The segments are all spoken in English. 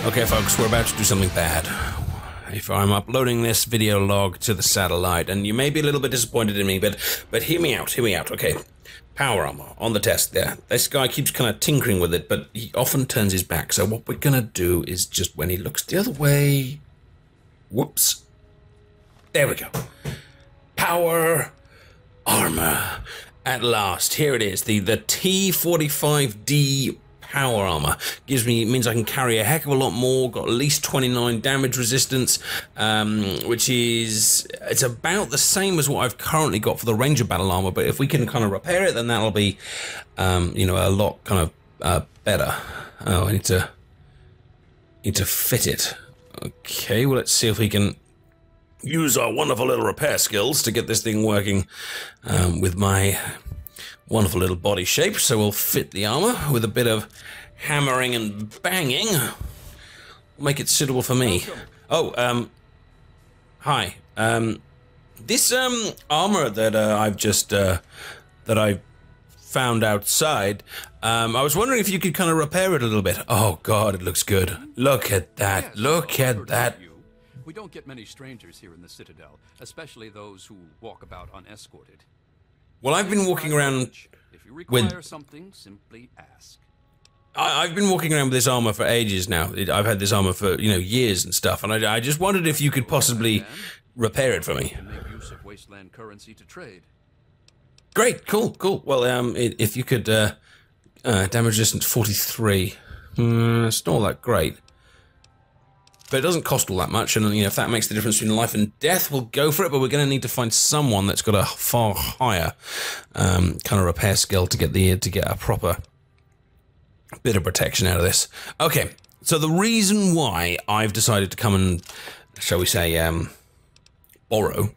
Okay, folks, we're about to do something bad. If I'm uploading this video log to the satellite, and you may be a little bit disappointed in me, but hear me out, okay. Power armor on the test there. This guy keeps kind of tinkering with it, but he often turns his back. So what we're gonna do is just when he looks the other way, whoops. There we go. Power armor. At last, here it is. The T45D power armor means I can carry a heck of a lot more. Got at least 29 damage resistance, which is it's about the same as what I've currently got for the Ranger battle armor. But if we can kind of repair it, then that'll be, you know, a lot kind of better. Oh, I need to fit it. Okay, well, let's see if we can use our wonderful little repair skills to get this thing working with my wonderful little body shape. So we'll fit the armor with a bit of hammering and banging. Make it suitable for me. Oh, hi. This armor that I've just that I found outside. I was wondering if you could kind of repair it a little bit. Oh God, it looks good. Look at that. Yes, look at that. We don't get many strangers here in the Citadel, especially those who walk about unescorted. Well, I've been walking around if you require something, simply ask. I've been walking around with this armor for ages now. I've had this armor for, you know, years and stuff, and I just wondered if you could possibly repair it for me. Make use of wasteland currency to trade. Great, cool. Well, if you could, damage resistance 43. It's not all that great. But it doesn't cost all that much, and you know, if that makes the difference between life and death, we'll go for it. But we're going to need to find someone that's got a far higher kind of repair skill to get a proper bit of protection out of this. Okay, so the reason why I've decided to come and, shall we say, borrow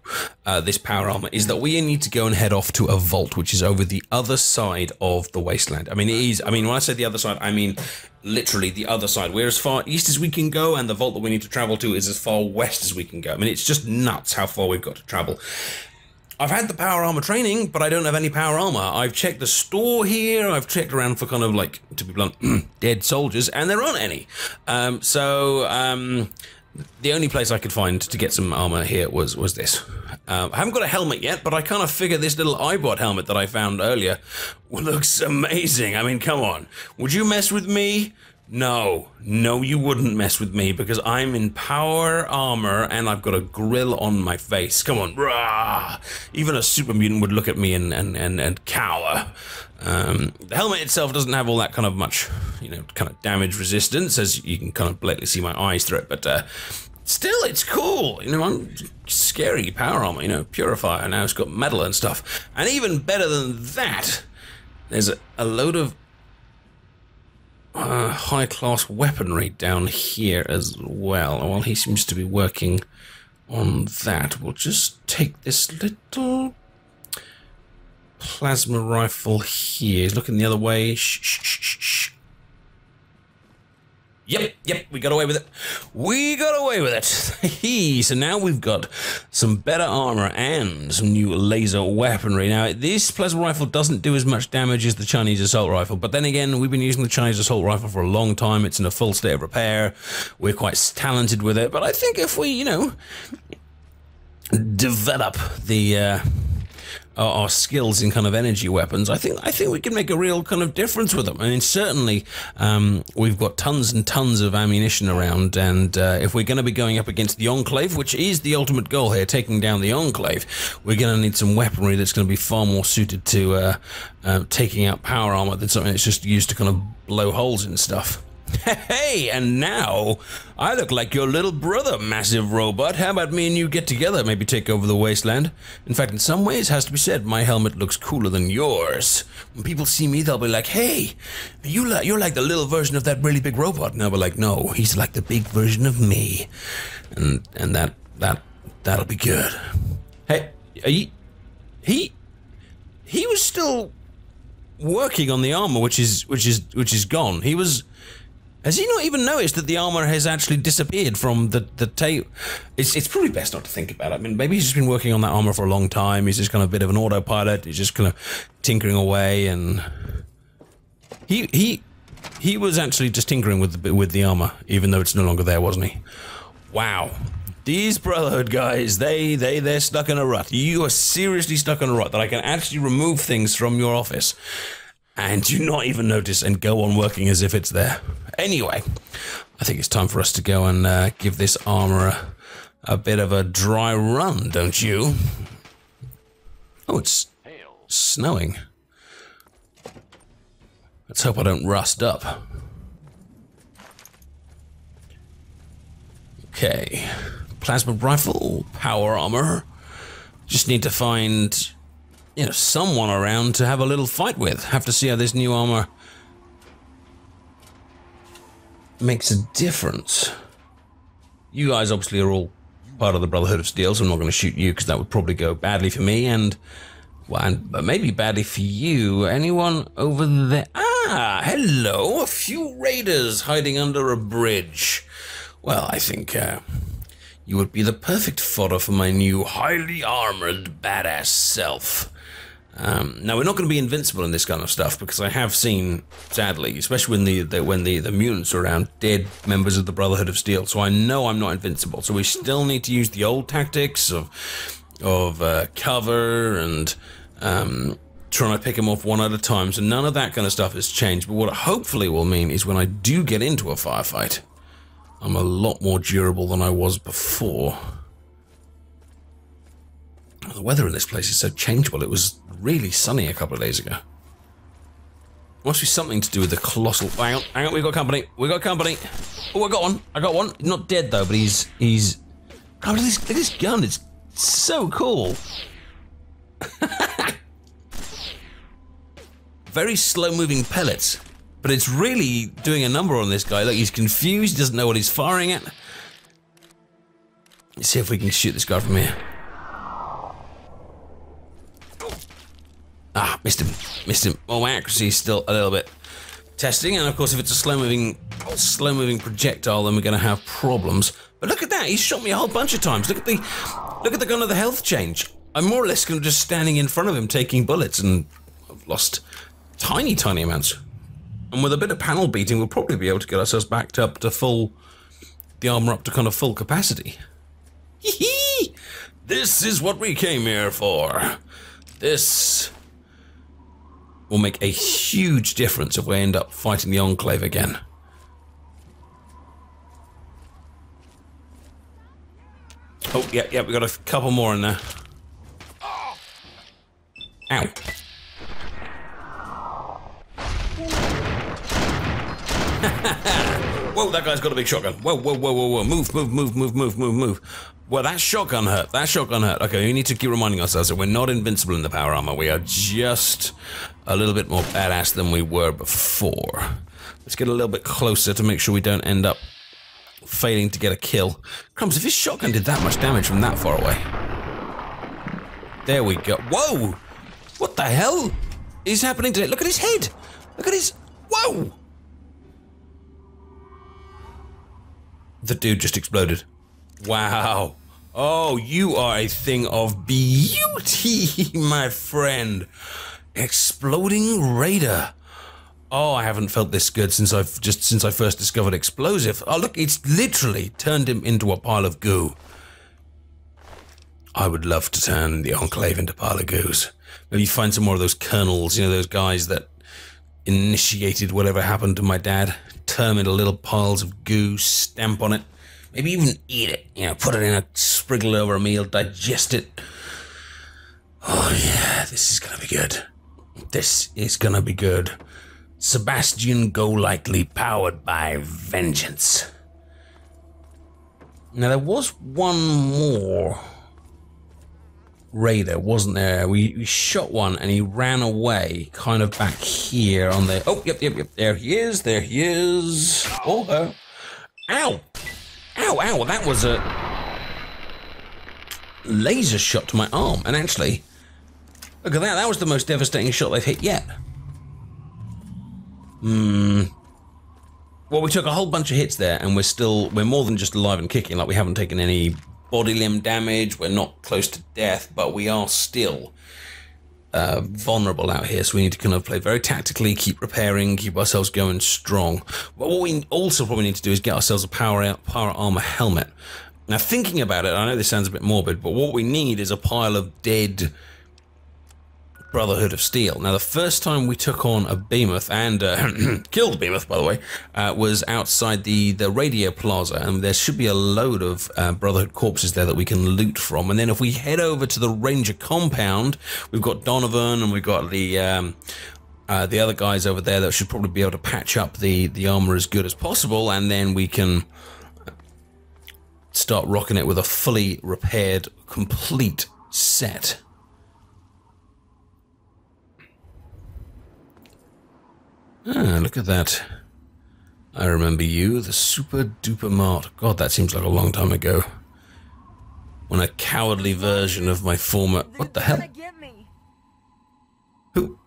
this power armor is that we need to go and head off to a vault, which is over the other side of the wasteland. I mean, it is. I mean, when I say the other side, I mean literally the other side. We're as far east as we can go, and the vault that we need to travel to is as far west as we can go. I mean, it's just nuts how far we've got to travel. I've had the power armor training, but I don't have any power armor. I've checked the store here. I've checked around for kind of like, to be blunt, dead soldiers, and there aren't any. The only place I could find to get some armor here was this. I haven't got a helmet yet, but I kind of figure this little iBot helmet that I found earlier looks amazing. I mean, come on. Would you mess with me? No, you wouldn't mess with me because I'm in power armor and I've got a grill on my face. Come on, rah! Even a super mutant would look at me and cower. The helmet itself doesn't have all that kind of much, you know, kind of damage resistance, as you can kind of blatantly see my eyes through it, but still, it's cool. You know, I'm scary power armor, you know, purifier. Now it's got metal and stuff. And even better than that, there's a load of high-class weaponry down here as well. While he seems to be working on that, we'll just take this little plasma rifle here. He's looking the other way. Shh. Yep, we got away with it. So now we've got some better armor and some new laser weaponry. Now, this plasma rifle doesn't do as much damage as the Chinese assault rifle, but then again, we've been using the Chinese assault rifle for a long time. It's in a full state of repair. We're quite talented with it, but I think if we, you know, develop the our skills in kind of energy weapons, I think we can make a real kind of difference with them. I mean, certainly we've got tons and tons of ammunition around, and if we're going to be going up against the Enclave, which is the ultimate goal here, taking down the Enclave, we're going to need some weaponry that's going to be far more suited to taking out power armor than something that's just used to kind of blow holes in stuff. Hey, and now I look like your little brother, massive robot. How about me and you get together, maybe take over the wasteland? In fact, in some ways, it has to be said, my helmet looks cooler than yours. When people see me, they'll be like, hey, you're like the little version of that really big robot. And I'll be like, no, he's like the big version of me. And that'll be good. Hey, he was still working on the armor, which is gone. Has he not even noticed that the armor has actually disappeared from the tape? It's probably best not to think about it. I mean, maybe he's just been working on that armor for a long time. He's just kind of a bit of an autopilot. He's just kind of tinkering away, and he He was actually just tinkering with the armor, even though it's no longer there, wasn't he? Wow. These Brotherhood guys, they're stuck in a rut. You are seriously stuck in a rut that I can actually remove things from your office and you not even notice and go on working as if it's there. Anyway, I think it's time for us to go and give this armor a bit of a dry run, don't you? Oh, it's snowing. Let's hope I don't rust up. Okay. Plasma rifle, power armor. Just need to find, you know, someone around to have a little fight with. Have to see how this new armor makes a difference. You guys obviously are all part of the Brotherhood of Steel, so I'm not going to shoot you because that would probably go badly for me and, well, and maybe badly for you. Anyone over there? Ah, hello. A few raiders hiding under a bridge. Well, I think you would be the perfect fodder for my new highly armored badass self. Now, we're not going to be invincible in this kind of stuff because I have seen, sadly, especially when the mutants are around, dead members of the Brotherhood of Steel. So I know I'm not invincible. So we still need to use the old tactics of cover and trying to pick them off one at a time. So none of that kind of stuff has changed. But what it hopefully will mean is when I do get into a firefight, I'm a lot more durable than I was before. The weather in this place is so changeable. It was really sunny a couple of days ago. Must be something to do with the colossal... Hang on, we got company. We got company. Oh, I got one. Not dead though, but he's... Oh, look at this gun. It's so cool. Very slow-moving pellets. But it's really doing a number on this guy. Look, he's confused, doesn't know what he's firing at. Let's see if we can shoot this guy from here. Ah, missed him. Oh, my accuracy is still a little bit testing, and of course if it's a slow-moving projectile, then we're going to have problems. But look at that, he's shot me a whole bunch of times. Look at the gun of the health change. I'm more or less kind of just standing in front of him taking bullets, and I've lost tiny amounts. And with a bit of panel beating, we'll probably be able to get ourselves backed up to the armor up to kind of full capacity. Hee-hee! This is what we came here for. This will make a huge difference if we end up fighting the Enclave again. Oh, yeah, we got a couple more in there. Ow. Whoa, that guy's got a big shotgun. Whoa. Move. Well, that shotgun hurt. Okay, we need to keep reminding ourselves that we're not invincible in the power armor. We are just a little bit more badass than we were before. Let's get a little bit closer to make sure we don't end up failing to get a kill. Crumbs, if his shotgun did that much damage from that far away. There we go. Whoa! What the hell is happening to it? Look at his head! Look at his... Whoa! The dude just exploded. Wow. Oh, you are a thing of beauty, my friend. Exploding Raider. Oh, I haven't felt this good since I first discovered explosive. Oh, look, it's literally turned him into a pile of goo. I would love to turn the Enclave into a pile of goos. Maybe find some more of those colonels, you know, those guys that initiated whatever happened to my dad. Turn them into little piles of goo, stamp on it. Maybe even eat it, you know, put it in a sprinkle over a meal, digest it. Oh yeah, this is gonna be good. This is gonna be good. Sebastian Go Likely, powered by vengeance. Now there was one more raider, wasn't there? We shot one and he ran away, kind of back here on the... Oh, yep. There he is. Oh, ow. Ow, that was a laser shot to my arm. And actually, look at that. That was the most devastating shot they've hit yet. Well, we took a whole bunch of hits there, and we're more than just alive and kicking. Like, we haven't taken any body limb damage. We're not close to death, but we are still vulnerable out here, so we need to kind of play very tactically, keep repairing, keep ourselves going strong. But what we also probably need to do is get ourselves a power armor helmet. Now, thinking about it, I know this sounds a bit morbid, but what we need is a pile of dead Brotherhood of Steel. Now, the first time we took on a behemoth, and killed a behemoth, by the way, was outside the radio plaza, and there should be a load of Brotherhood corpses there that we can loot from. And then if we head over to the Ranger compound, we've got Donovan, and we've got the other guys over there that should probably be able to patch up the armor as good as possible, and then we can start rocking it with a fully repaired, complete set. Ah, look at that. I remember you, the super duper mart. God, that seems like a long time ago. When a cowardly version of my former... What the hell? Who?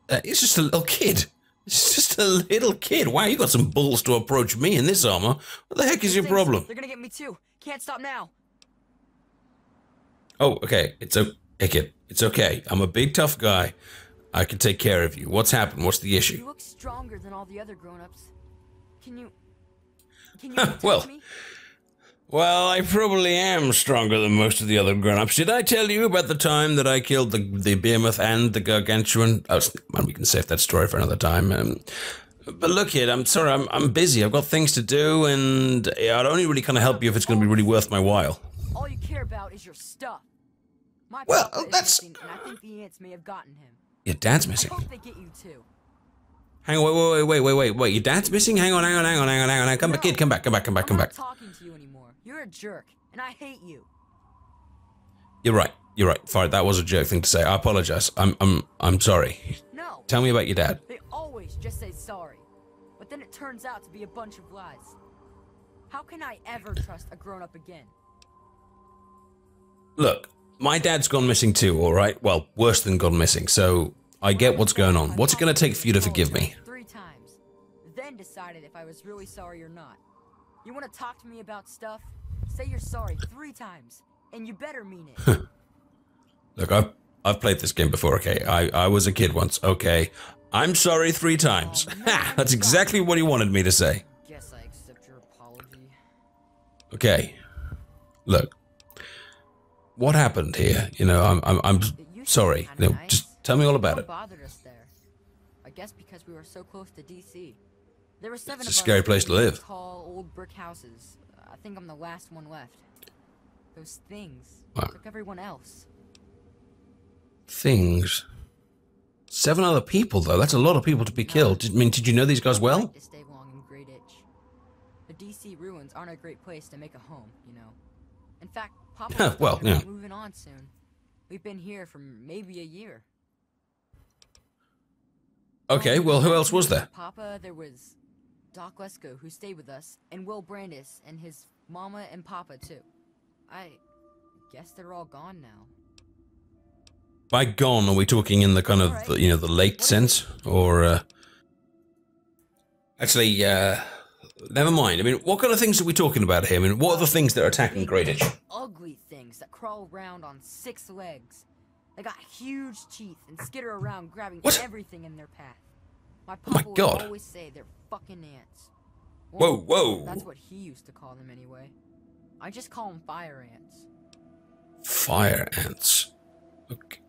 It's just a little kid. It's just a little kid. Wow, you got some balls to approach me in this armor. What the heck is your problem? They're gonna get me too. Can't stop now. Oh, okay. It's okay, kid. It's okay. I'm a big tough guy. I can take care of you. What's happened? What's the issue? You look stronger than all the other grown-ups. Can you well, me? Well, I probably am stronger than most of the other grown-ups. Did I tell you about the time that I killed the behemoth and the gargantuan? Oh, we can save that story for another time. But look, kid, I'm sorry. I'm busy. I've got things to do, and I'd only really kind of help you if it's going to be really worth my while. All you care about is your stuff. My well, papa is that's... missing, and I think the ants may have gotten him. Your dad's missing. I hope they get you too. Hang on, wait. Your dad's missing? Hang on. Come back, kid. Come back. I'm not talking to you anymore. You're a jerk, and I hate you. You're right. Fine, that was a joke thing to say. I apologize. I'm sorry. No. Tell me about your dad. They always just say sorry, but then it turns out to be a bunch of lies. How can I ever trust a grown-up again? Look, my dad's gone missing too, all right? Well, worse than gone missing, so I get what's going on. What's it going to take for you to forgive me? 3 times, then decided if I was really sorry or not. You want to talk to me about stuff? Say you're sorry 3 times, and you better mean it. Look, I've played this game before, okay? I was a kid once, okay? I'm sorry 3 times. Ha! That's exactly what he wanted me to say. Guess I accept your apology. Okay. Look. What happened here? You know, I'm sorry. You know, just tell me all about it. Bothered us there. I guess because we were so close to DC. There were 7 It's of a us scary place to live. Tall old brick houses. I think I'm the last one left. Those things took everyone else. Things. 7 other people, though. That's a lot of people to be killed. Did you know these guys well? To stay long in Great Itch. The DC ruins aren't a great place to make a home, you know. In fact, Papa well, yeah. Moving on soon. We've been here for maybe a year. Okay, well, who else was there? Papa, there was Doc Lesko, who stayed with us, and Will Brandis, and his mama and Papa, too. I guess they're all gone now. By gone, are we talking in the kind of, you know, the late sense? Or, actually, never mind. I mean, what kind of things are we talking about here? I mean, what are the things that are attacking Great Itch? Ugly things that crawl around on 6 legs. They got huge teeth and skitter around grabbing everything in their path. My papa would always say they're fucking ants. Well, Whoa. That's what he used to call them anyway. I just call them fire ants. Fire ants.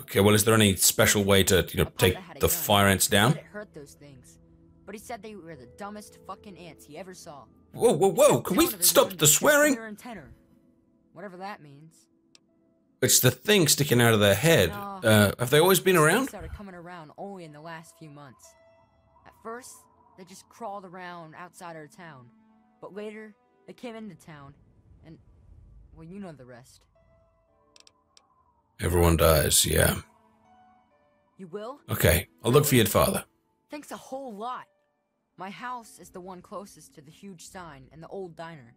Okay, well, is there any special way to, you know, take the fire ants down? It hurt those things. But he said they were the dumbest fucking ants he ever saw. Whoa. Can we stop the swearing? Whatever that means. It's the thing sticking out of their head. Have they always been around? They started coming around only in the last few months. At first, they just crawled around outside our town. But later, they came into town. And, well, you know the rest. Everyone dies, yeah. You will? Okay, I'll look for your father. Thanks a whole lot. My house is the one closest to the huge sign and the old diner.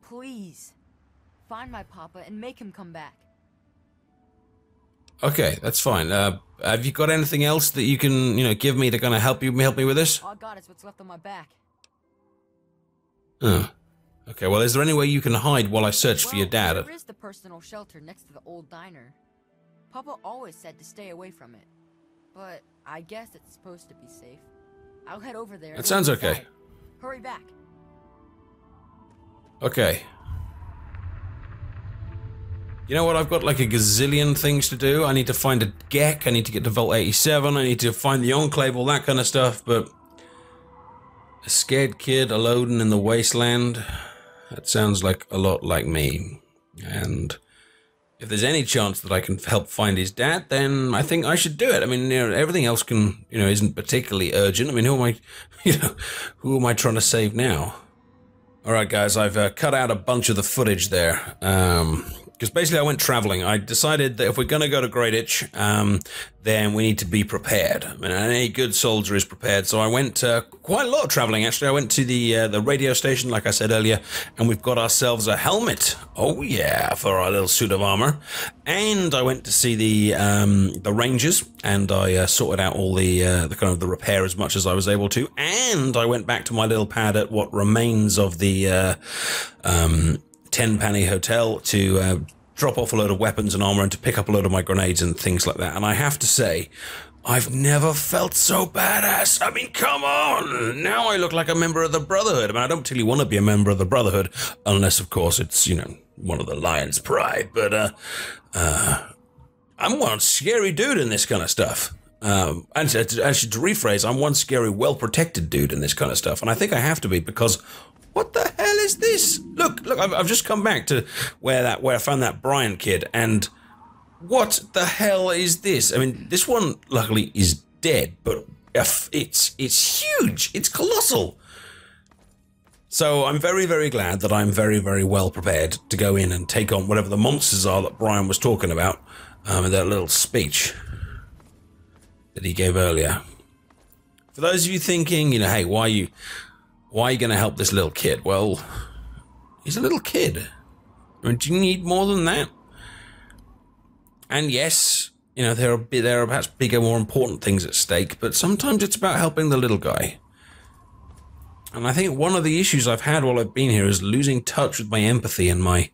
Please, find my papa and make him come back. Okay, that's fine. Have you got anything else that you can, you know, give me to kind of help me with this? All I got is what's left on my back. Oh. Okay, well, is there any way you can hide while I search for your dad? There is the personal shelter next to the old diner. Papa always said to stay away from it. But I guess it's supposed to be safe. I'll head over there. That sounds okay. Hurry back. Okay. You know what? I've got like a gazillion things to do. I need to find a GEC. I need to get to Vault 87. I need to find the Enclave, all that kind of stuff. But a scared kid alone in the wasteland. That sounds like a lot like me. And if there's any chance that I can help find his dad, then I think I should do it. I mean, you know, everything else isn't particularly urgent. I mean, who am I trying to save now? All right, guys, I've cut out a bunch of the footage there. Because basically I went traveling. I decided that if we're going to go to Great Itch, then we need to be prepared. I mean, any good soldier is prepared. So I went quite a lot of traveling, actually. I went to the radio station, like I said earlier, and we've got ourselves a helmet. Oh, yeah, for our little suit of armor. And I went to see the Rangers, and I sorted out all the kind of the repair as much as I was able to. And I went back to my little pad at what remains of the 10-penny hotel to drop off a load of weapons and armor and to pick up a load of my grenades and things like that. And I have to say, I've never felt so badass. I mean, come on! Now I look like a member of the Brotherhood. I mean, I don't particularly want to be a member of the Brotherhood, unless, of course, it's, one of the Lion's Pride. But, I'm one scary dude in this kind of stuff. And actually, to rephrase, I'm one scary, well-protected dude in this kind of stuff. And I think I have to be, because what the hell is this? Look, I've just come back to where I found that Brian kid, and what the hell is this? I mean, this one, luckily, is dead, but it's huge. It's colossal. So I'm very, very glad that I'm very, very well prepared to go in and take on whatever the monsters are that Brian was talking about in that little speech that he gave earlier. For those of you thinking, hey, why are you going to help this little kid? Well, he's a little kid. I mean, do you need more than that? And yes, there are perhaps bigger, more important things at stake, but sometimes it's about helping the little guy. And I think one of the issues I've had while I've been here is losing touch with my empathy and my,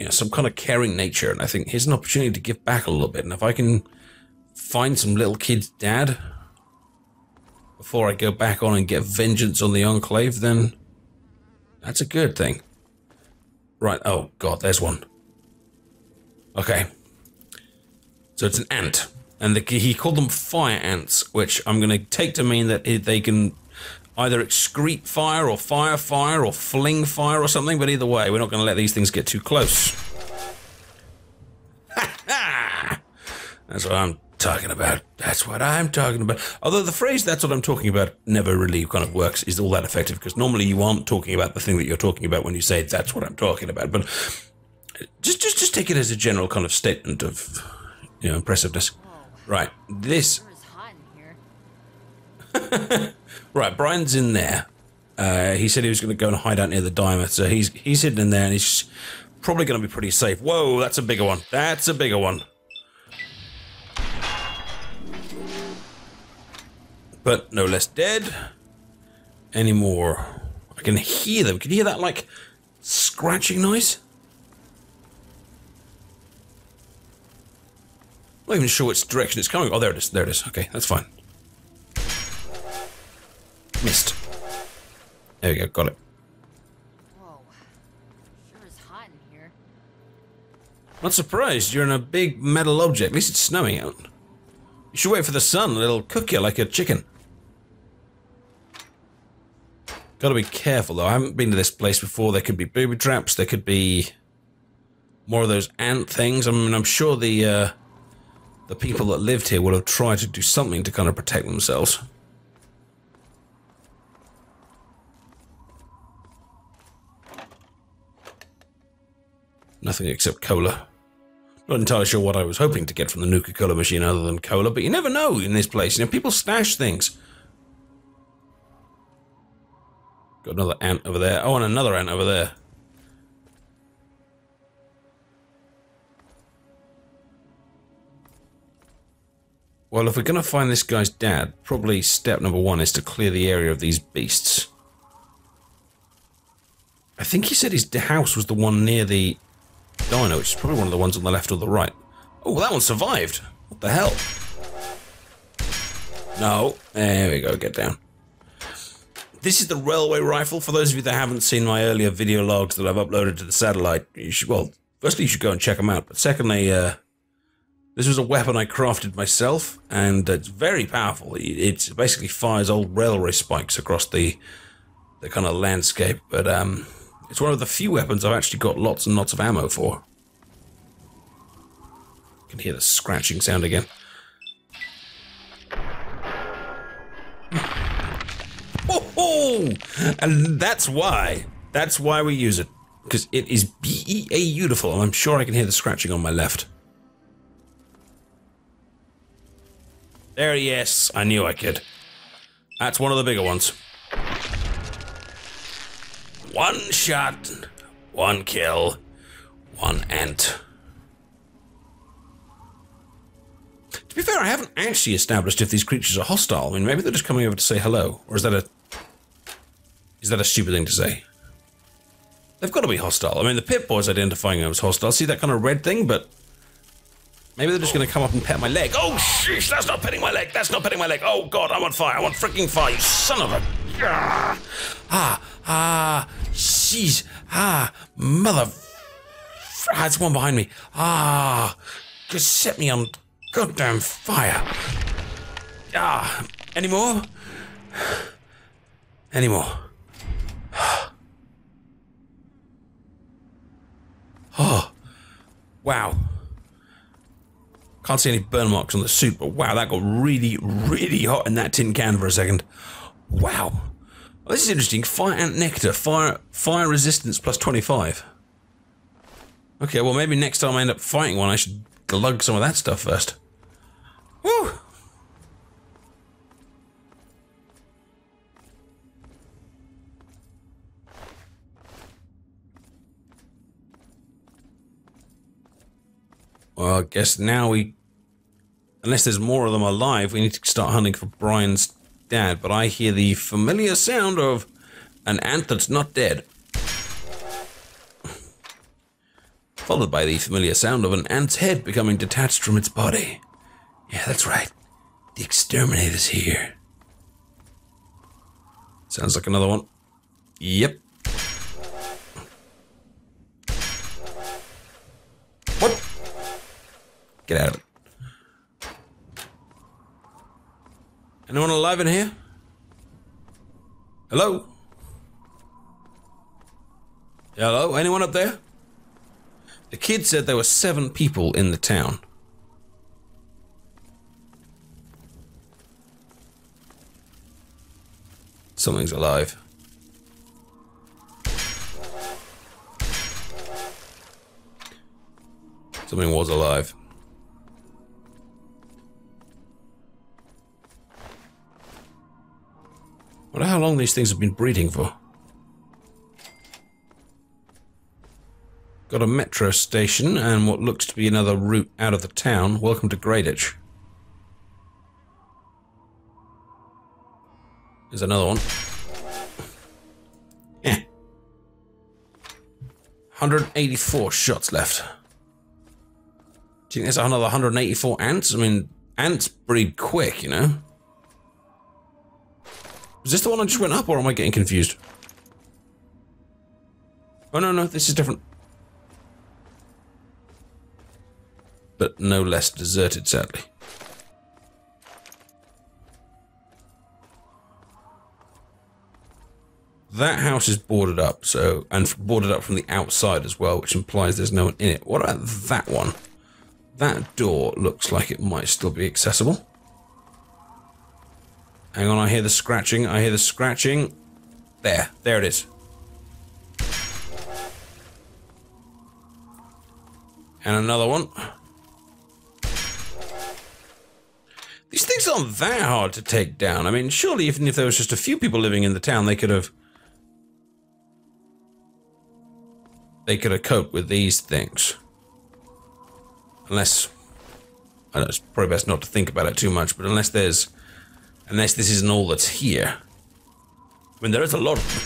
some kind of caring nature. And I think here's an opportunity to give back a little bit. And if I can find some little kid's dad before I go back on and get vengeance on the Enclave, then that's a good thing. Right, oh god, there's one. Okay. So it's an ant. And he called them fire ants, which I'm going to take to mean that they can either excrete fire or fling fire or something, but either way, we're not going to let these things get too close. Ha ha! That's what I'm talking about. That's what I'm talking about. Although the phrase "that's what I'm talking about" never really kind of works, is all that effective, because normally you aren't talking about the thing that you're talking about when you say "that's what I'm talking about." But just take it as a general kind of statement of, impressiveness. Whoa. Right, this. Sure is hot in here. Right, Brian's in there. He said he was going to go and hide out near the diamond, so he's hidden in there, and he's probably going to be pretty safe. Whoa, that's a bigger one. That's a bigger one. But no less dead anymore. I can hear them. Can you hear that, like, scratching noise? I'm not even sure which direction it's coming. Oh, there it is. There it is. Okay, that's fine. Missed. There we go. Got it. Whoa. Sure is hot in here. Not surprised. You're in a big metal object. At least it's snowing out. You should wait for the sun. It'll cook you like a chicken. Gotta be careful, though. I haven't been to this place before. There could be booby traps. There could be more of those ant things. I mean, I'm sure the people that lived here would have tried to do something to kind of protect themselves. Nothing except cola. Not entirely sure what I was hoping to get from the Nuka-Cola machine other than cola, but you never know in this place. People stash things. Got another ant over there. Oh, and another ant over there. Well, if we're going to find this guy's dad, probably step number one is to clear the area of these beasts. I think he said his house was the one near the dino, which is probably one of the ones on the left or the right. Oh, well, that one survived. What the hell? No. There we go. Get down. This is the railway rifle. For those of you that haven't seen my earlier video logs that I've uploaded to the satellite, you should, well, firstly, you should go and check them out. But secondly, this was a weapon I crafted myself, and it's very powerful. It basically fires old railway spikes across the kind of landscape. But it's one of the few weapons I've actually got lots and lots of ammo for. You can hear the scratching sound again. Oh, and that's why we use it, because it is beautiful, and I'm sure I can hear the scratching on my left. There, yes, I knew I could. That's one of the bigger ones. One shot, one kill, one ant. To be fair, I haven't actually established if these creatures are hostile. I mean, maybe they're just coming over to say hello, or is that a stupid thing to say? They've got to be hostile. I mean, the Pit Boy's identifying them as hostile. See that kind of red thing? But maybe they're just going to come up and pet my leg. Oh, sheesh, that's not petting my leg. That's not petting my leg. Oh, God, I'm on fire. I'm on freaking fire, you son of a... Jeez. Mother... There's one behind me. Just set me on goddamn fire. Any more? Any more? Oh, wow. Can't see any burn marks on the suit, but wow, that got really, really hot in that tin can for a second. Wow. Well, this is interesting. Fire ant nectar. Fire resistance plus 25. Okay, well, maybe next time I end up fighting one, I should glug some of that stuff first. Woo! Well, I guess now unless there's more of them alive, we need to start hunting for Brian's dad. But I hear the familiar sound of an ant that's not dead. Followed by the familiar sound of an ant's head becoming detached from its body. Yeah, that's right. The exterminator's here. Sounds like another one. Yep. What? Get out of it. Anyone alive in here? Hello? Hello? Anyone up there? The kid said there were 7 people in the town. Something's alive. Something was alive. I wonder how long these things have been breeding for. Got a metro station and what looks to be another route out of the town. Welcome to Greyditch. There's another one. Yeah. 184 shots left. Do you think there's another 184 ants? I mean, ants breed quick, you know? Was this the one I just went up, or am I getting confused? Oh, no, this is different. But no less deserted, sadly. That house is boarded up, so, and boarded up from the outside as well, which implies there's no one in it. What about that one? That door looks like it might still be accessible. Hang on, I hear the scratching. I hear the scratching. There it is. And another one. These things aren't that hard to take down. I mean, surely even if there was just a few people living in the town, they could have coped with these things. Unless, I know it's probably best not to think about it too much, but unless this isn't all that's here. I mean, there is a lot of them.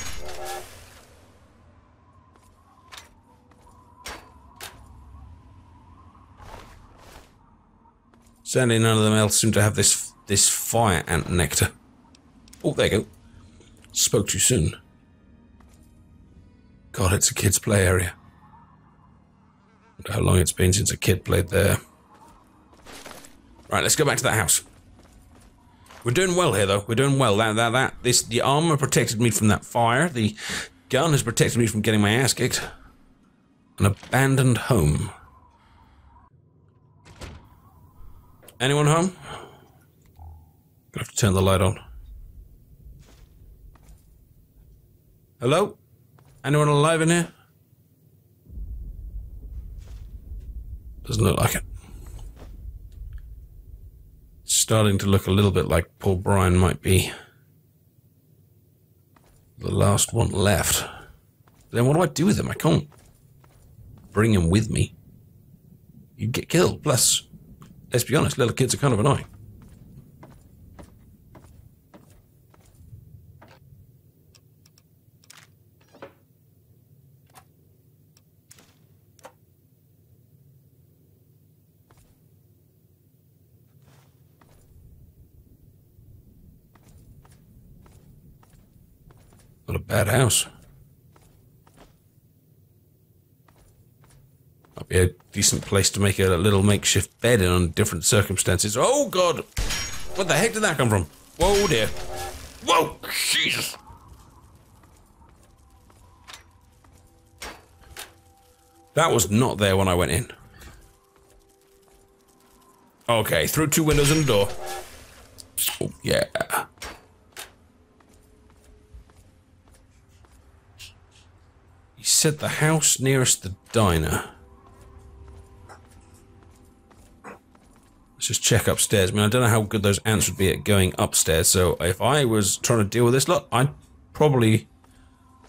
Sadly, none of them else seem to have this fire ant nectar. Oh, there you go. Spoke too soon. God, it's a kid's play area. I wonder how long it's been since a kid played there. Right, let's go back to that house. We're doing well here, though. We're doing well. The armor protected me from that fire. The gun has protected me from getting my ass kicked. An abandoned home. Anyone home? Gonna have to turn the light on. Hello? Anyone alive in here? Doesn't look like it. It's starting to look a little bit like Paul Bryan might be the last one left. Then what do I do with him? I can't bring him with me. You'd get killed. Plus, let's be honest, little kids are kind of annoying. Not a bad house. Might be a decent place to make a little makeshift bed in on different circumstances. Oh, God! What the heck did that come from? Whoa, dear. Whoa! Jesus! That was not there when I went in. Okay, through 2 windows and a door. Oh, yeah. He said the house nearest the diner. Let's just check upstairs. I mean, I don't know how good those ants would be at going upstairs, so if I was trying to deal with this, look, I'd probably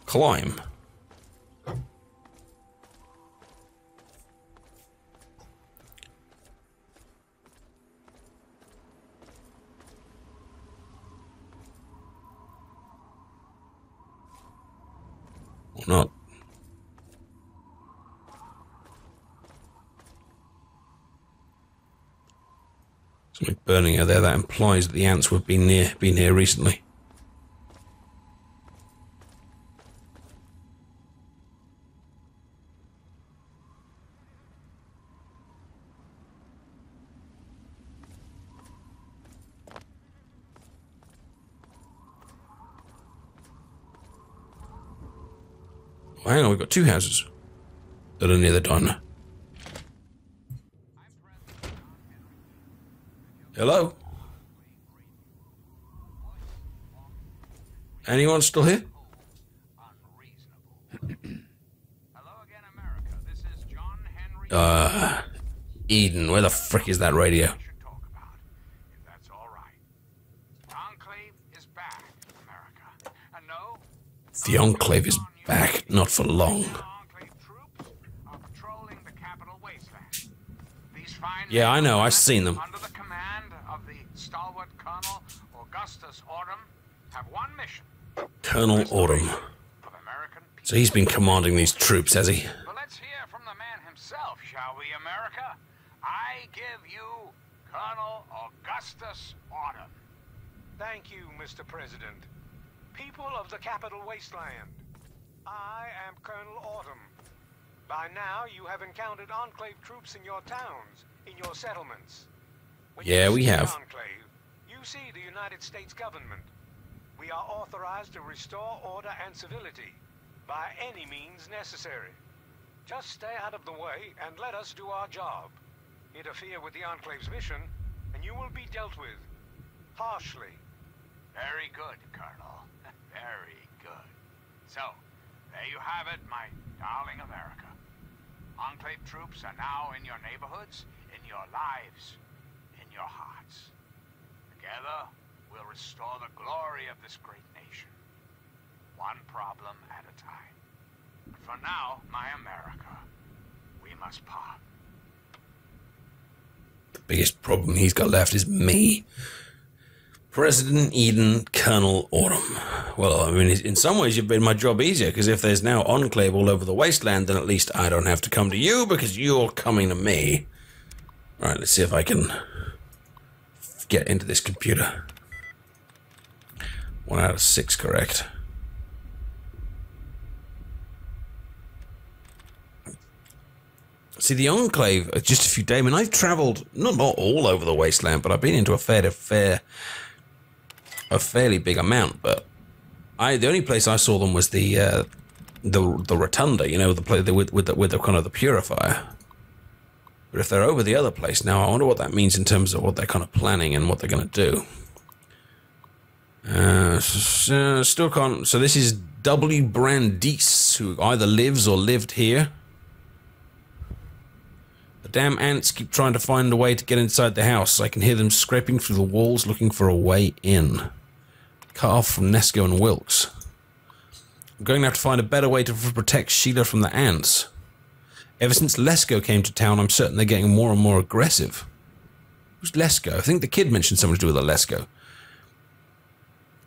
climb. Or not. Something burning out there, that implies that the ants would be been here recently. Oh, hang on, we've got 2 houses that are near the diner. Hello? Anyone still here? Eden, where the frick is that radio? The Enclave is back, not for long. Yeah, I know, I've seen them. Colonel Autumn. So he's been commanding these troops, has he? Well, let's hear from the man himself, shall we, America? I give you Colonel Augustus Autumn. Thank you, Mr. President. People of the capital wasteland, I am Colonel Autumn. By now, you have encountered Enclave troops in your towns, in your settlements. When yeah, we have. Enclave, you see the United States government. We are authorized to restore order and civility by any means necessary. Just stay out of the way and let us do our job. Interfere with the Enclave's mission, and you will be dealt with harshly. Very good, Colonel. Very good. So, there you have it, my darling America. Enclave troops are now in your neighborhoods, in your lives, in your hearts. Together, we'll restore the glory of this great nation. One problem at a time. But for now, my America, we must part. The biggest problem he's got left is me. President Eden, Colonel Autumn. Well, I mean, in some ways you've made my job easier, because if there's now Enclave all over the wasteland, then at least I don't have to come to you, because you're coming to me. Right, let's see if I can get into this computer. 1 out of 6 correct. See, the Enclave, just a few days. I mean, I've travelled, not all over the wasteland, but I've been into a fairly big amount. But the only place I saw them was the Rotunda, you know, the place with the kind of the purifier. But if they're over the other place now, I wonder what that means in terms of what they're kind of planning and what they're going to do. Still can't. So this is W. Brandeis, who either lives or lived here. The damn ants keep trying to find a way to get inside the house. I can hear them scraping through the walls looking for a way in. Cut off from Nesco and Wilkes. I'm going to have to find a better way to protect Sheila from the ants. Ever since Lesko came to town, I'm certain they're getting more and more aggressive. Who's Lesko? I think the kid mentioned something to do with a Lesko.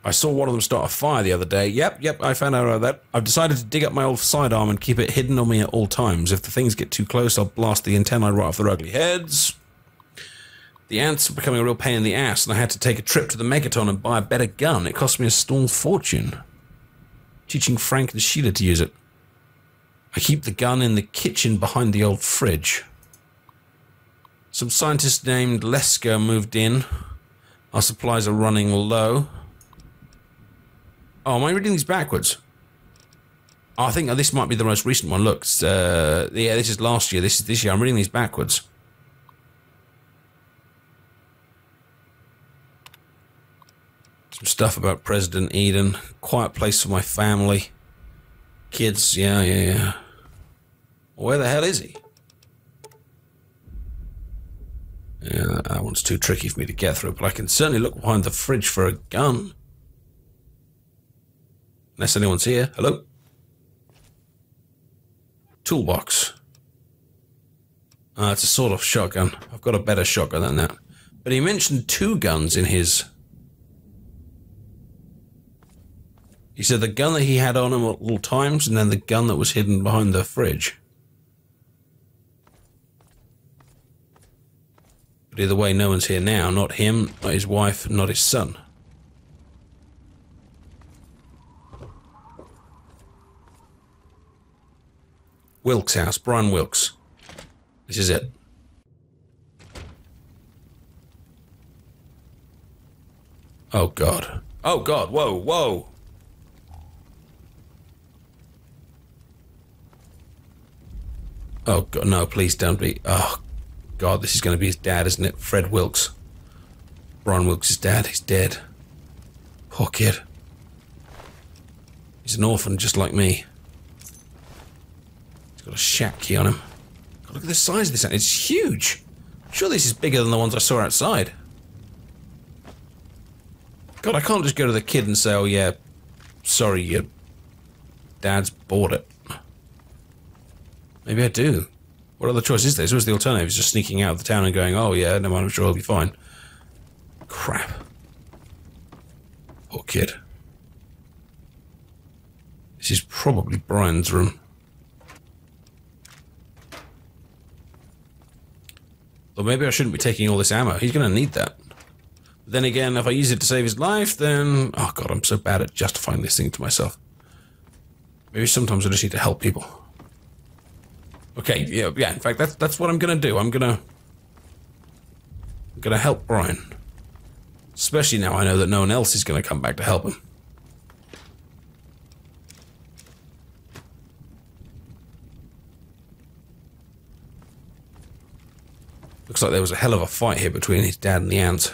I saw one of them start a fire the other day. Yep, I found out about that. I've decided to dig up my old sidearm and keep it hidden on me at all times. If the things get too close, I'll blast the antennae right off their ugly heads. The ants are becoming a real pain in the ass, and I had to take a trip to the Megaton and buy a better gun. It cost me a small fortune. Teaching Frank and Sheila to use it. I keep the gun in the kitchen behind the old fridge. Some scientist named Lesko moved in. Our supplies are running low. Oh, am I reading these backwards? Oh, I think this might be the most recent one. Look, yeah, this is last year. This is this year. I'm reading these backwards. Some stuff about President Eden. Quiet place for my family. Kids, yeah. Where the hell is he? Yeah, that one's too tricky for me to get through, but I can certainly look behind the fridge for a gun. Unless anyone's here. Hello? Toolbox. It's a sort of shotgun. I've got a better shotgun than that. But he mentioned 2 guns in his... He said the gun that he had on him at all times, and then the gun that was hidden behind the fridge. But either way, no one's here now. Not him, not his wife, not his son. Wilkes' house. Brian Wilkes. This is it. Oh, God. Oh, God. Whoa. Oh, God. No, please don't be. Oh, God. This is going to be his dad, isn't it? Fred Wilkes. Brian Wilkes' dad. He's dead. Poor kid. He's an orphan just like me. Got a shack key on him. God, look at the size of this. It's huge. I'm sure this is bigger than the ones I saw outside. God, I can't just go to the kid and say, oh yeah, sorry, your dad's bought it. Maybe I do. What other choice is there? So what's the alternative? Is just sneaking out of the town and going, oh yeah, no, I'm sure he'll be fine. Crap. Poor kid. This is probably Brian's room. Or maybe I shouldn't be taking all this ammo. He's going to need that. But then again, if I use it to save his life, then... Oh, God, I'm so bad at justifying this thing to myself. Maybe sometimes I just need to help people. Okay, yeah. In fact, that's what I'm going to do. I'm going to help Brian. Especially now I know that no one else is going to come back to help him. Looks like there was a hell of a fight here between his dad and the ants.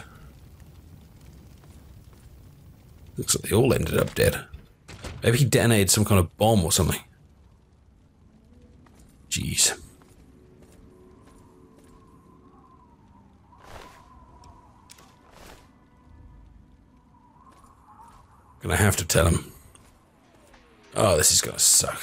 Looks like they all ended up dead. Maybe he detonated some kind of bomb or something. Jeez. Gonna have to tell him. Oh, this is gonna suck.